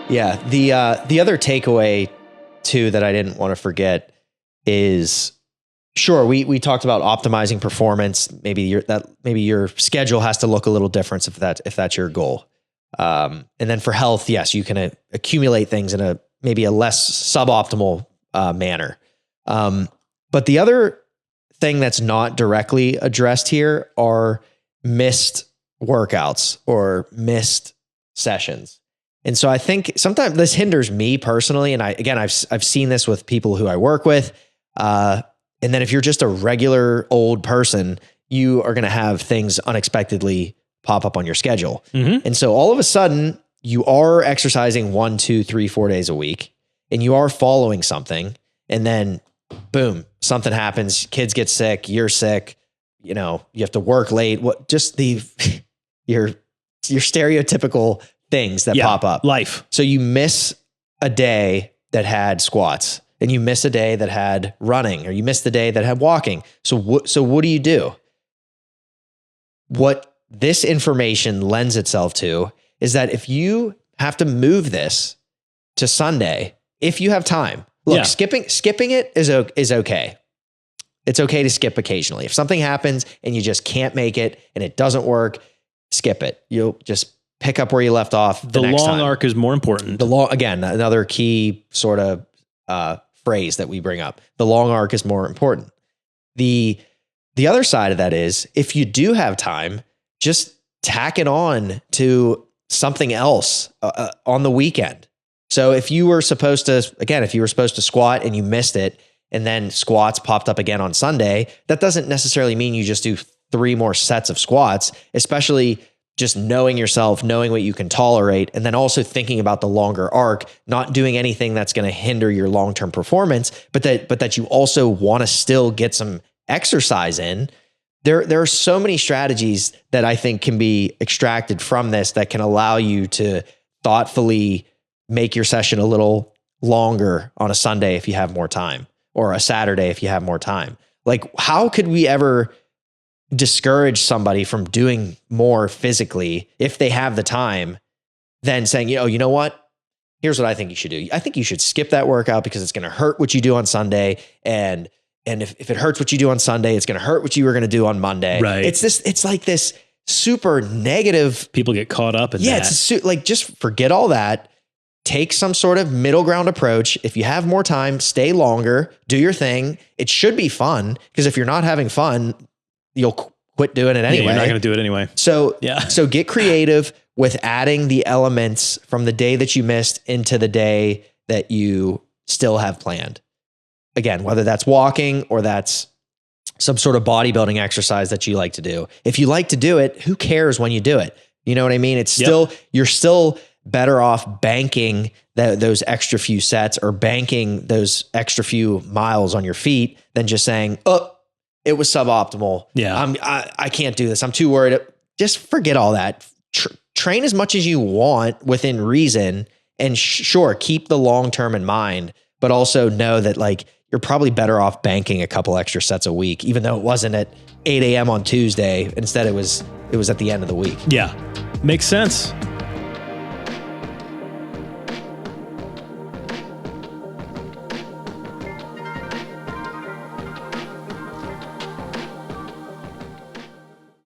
Yeah. The other takeaway too that I didn't want to forget is, sure, we talked about optimizing performance. Maybe your schedule has to look a little different if that's your goal. And then for health, yes, you can accumulate things in maybe a less suboptimal manner. But the other thing that's not directly addressed here are missed workouts or missed sessions. And so I think sometimes this hinders me personally. And I've seen this with people who I work with. And then if you're just a regular old person, you are going to have things unexpectedly pop up on your schedule. Mm-hmm. And so all of a sudden you are exercising 1, 2, 3, 4 days a week, and you are following something. And then boom, something happens. Kids get sick. You're sick. You have to work late. Your stereotypical things that pop up. Life. So you miss a day that had squats, and you miss a day that had running, or you miss the day that had walking. So what do you do? What this information lends itself to is that if you have to move this to Sunday, if you have time, look, skipping it is okay. It's okay to skip occasionally. If something happens and you just can't make it and it doesn't work, skip it. You'll just pick up where you left off the next time. The long arc is more important. Again, another key sort of phrase that we bring up. The long arc is more important. The other side of that is, if you do have time, just tack it on to something else on the weekend. So if you were supposed to squat and you missed it, and then squats popped up again on Sunday, that doesn't necessarily mean you just do 3 more sets of squats, especially just knowing yourself, knowing what you can tolerate, and then also thinking about the longer arc, not doing anything that's going to hinder your long-term performance, but that you also want to still get some exercise in. There are so many strategies that I think can be extracted from this that can allow you to thoughtfully make your session a little longer on a Sunday if you have more time, or a Saturday if you have more time. Like, how could we ever discourage somebody from doing more physically if they have the time, than saying, you know what? Here's what I think you should do. I think you should skip that workout because it's going to hurt what you do on Sunday. And if it hurts what you do on Sunday, it's going to hurt what you were going to do on Monday. Right. It's like this super negative. People get caught up in that. It's like, just forget all that. Take some sort of middle ground approach. If you have more time, stay longer, do your thing. It should be fun, because if you're not having fun, you'll quit doing it anyway. You're not going to do it anyway. So get creative with adding the elements from the day that you missed into the day that you still have planned. Again, whether that's walking or that's some sort of bodybuilding exercise that you like to do. If you like to do it, who cares when you do it? You know what I mean? It's still, you're still better off banking those extra few sets, or banking those extra few miles on your feet, than just saying, oh, it was suboptimal. Yeah. I can't do this. I'm too worried. Just forget all that. Train as much as you want within reason, and sure, keep the long-term in mind, but also know that, like, you're probably better off banking a couple extra sets a week, even though it wasn't at 8 a.m. on Tuesday. Instead, it was at the end of the week. Yeah. Makes sense.